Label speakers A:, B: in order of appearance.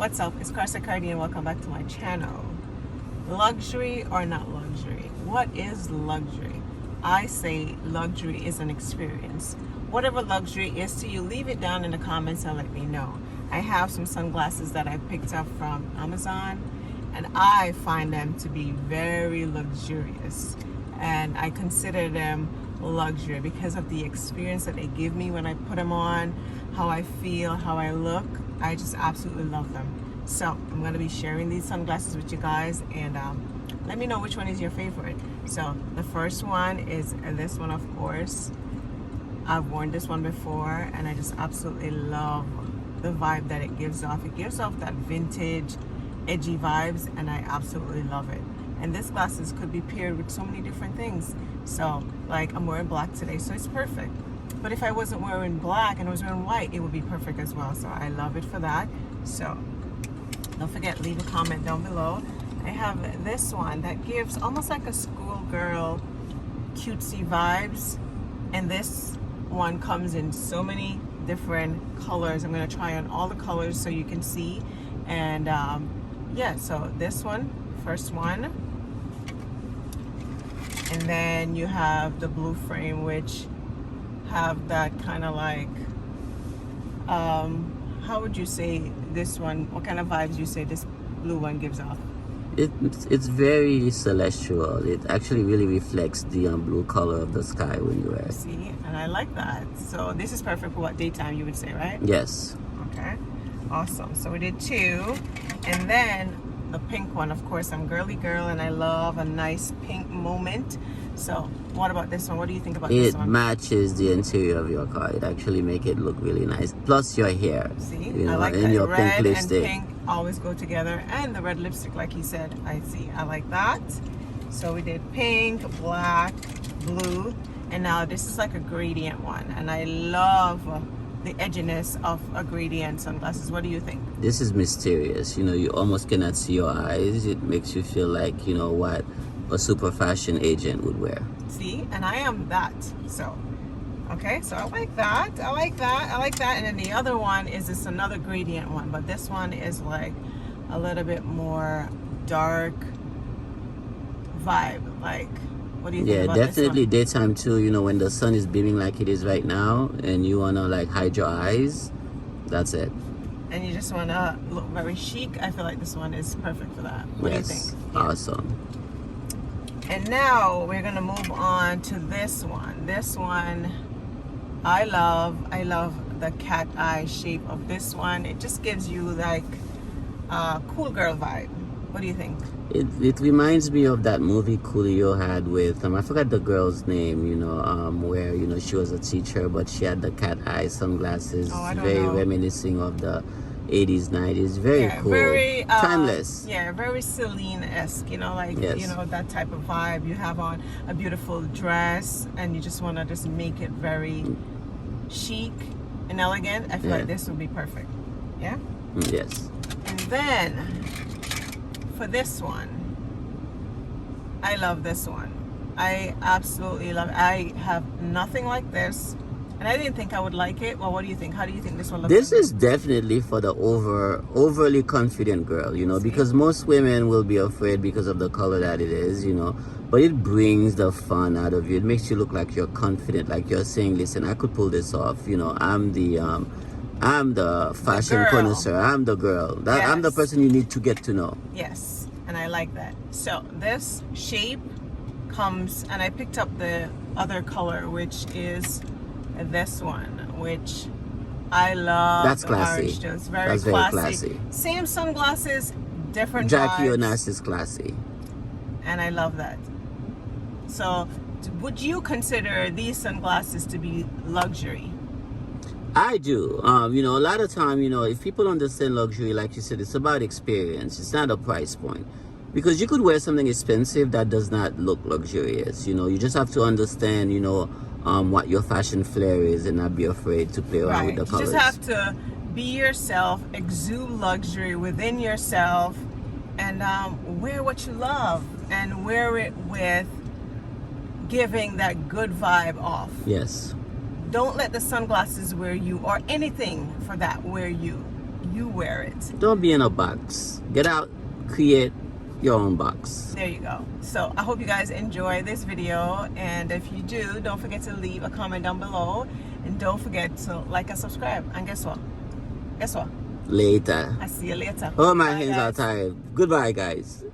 A: What's up? It's Carsa, Cardeen. Welcome back to my channel. Luxury or not luxury? What is luxury? I say luxury is an experience. Whatever luxury is to you, leave it down in the comments and let me know. I have some sunglasses that I picked up from Amazon, and I find them to be very luxurious, and I consider them luxury because of the experience that they give me when I put them on, how I feel, how I look. I just absolutely love them. So I'm going to be sharing these sunglasses with you guys, and let me know which one is your favorite. So the first one is this one, of course. I've worn this one before, and I just absolutely love the vibe that it gives off. It gives off that vintage, edgy vibes, and I absolutely love it. And this glasses could be paired with so many different things. So like I'm wearing black today, so it's perfect. But if I wasn't wearing black and I was wearing white, it would be perfect as well. So I love it for that. So don't forget, leave a comment down below. I have this one that gives almost like a schoolgirl cutesy vibes, and this one comes in so many different colors. I'm going to try on all the colors so you can see. And yeah, so this one, first one, and then you have the blue frame, which have that kind of like how would you say this one, what kind of vibes you say this blue one gives off?
B: It's very celestial. It actually really reflects the blue color of the sky when you wear it.
A: See, and I like that. So this is perfect for what daytime you would say, right?
B: Yes.
A: Okay, awesome. So we did two, and then the pink one. Of course, I'm girly girl and I love a nice pink moment. So what about this one? What do you think about this one?
B: It matches the interior of your car. It actually make it look really nice. Plus your hair.
A: See,
B: you know,
A: I like
B: and
A: that.
B: your
A: Red
B: pink lipstick.
A: and pink always go together, and the red lipstick, like he said. I see. I like that. So we did pink, black, blue, and now this is like a gradient one, and I love the edginess of a gradient sunglasses. What do you think?
B: This is mysterious. You know, you almost cannot see your eyes. It makes you feel like, you know, what a super fashion agent would wear.
A: See, and I am that. So okay, so I like that. I like that. I like that. And then the other one is this another gradient one, but this one is like a little bit more dark vibe. Like, what do you think about this one?
B: Yeah, definitely daytime too. You know, when the sun is beaming like it is right now, and you wanna like hide your eyes, that's it.
A: And you just wanna look very chic. I feel like this one is perfect for that. What do you think?
B: Awesome.
A: And now we're gonna move on to this one. This one, I love the cat eye shape of this one. It just gives you like a cool girl vibe. What do you think?
B: It reminds me of that movie Coolio had with I forgot the girl's name, you know, where, you know, she was a teacher but she had the cat eye sunglasses.
A: Oh, I don't
B: very
A: know.
B: Reminiscing of the 80s, 90s. Very cool.
A: Very
B: timeless.
A: Yeah, very Celine-esque, you know, like,
B: yes.
A: You know, that type of vibe. You have on a beautiful dress and you just want to just make it very chic and elegant. I feel like this would be perfect. Yeah?
B: Yes.
A: And then for this one, I love this one. I absolutely love it. I have nothing like this, and I didn't think I would like it. Well, what do you think? How do you think this one looks?
B: This is definitely for the overly confident girl, you know, because most women will be afraid because of the color that it is, you know, but it brings the fun out of you. It makes you look like you're confident, like you're saying, listen, I could pull this off, you know, I'm the fashion connoisseur, I'm the girl, I'm the person you need to get to know.
A: Yes, and I like that. So this shape comes, and I picked up the other color, which is this one, which I love.
B: That's classy.
A: It's very
B: That's
A: classy.
B: very classy.
A: Same sunglasses, different
B: Jackie
A: vibes.
B: Onassis is classy.
A: And I love that. So would you consider these sunglasses to be luxury?
B: I do. You know, a lot of time, you know, if people understand luxury, like you said, it's about experience. It's not a price point. Because you could wear something expensive that does not look luxurious. You know, you just have to understand, you know, what your fashion flair is and not be afraid to play around with the colors.
A: You just have to be yourself, exude luxury within yourself, and wear what you love and wear it with giving that good vibe off.
B: Yes.
A: Don't let the sunglasses wear you, or anything for that wear you. you wear it.
B: Don't be in a box. Get out, create your own box.
A: There you go. So I hope you guys enjoy this video, and if you do, don't forget to leave a comment down below, and don't forget to like and subscribe. And guess what? Guess what?
B: Later.
A: I see you later.
B: Oh, my
A: Bye,
B: hands are
A: guys.
B: tired. Goodbye, guys.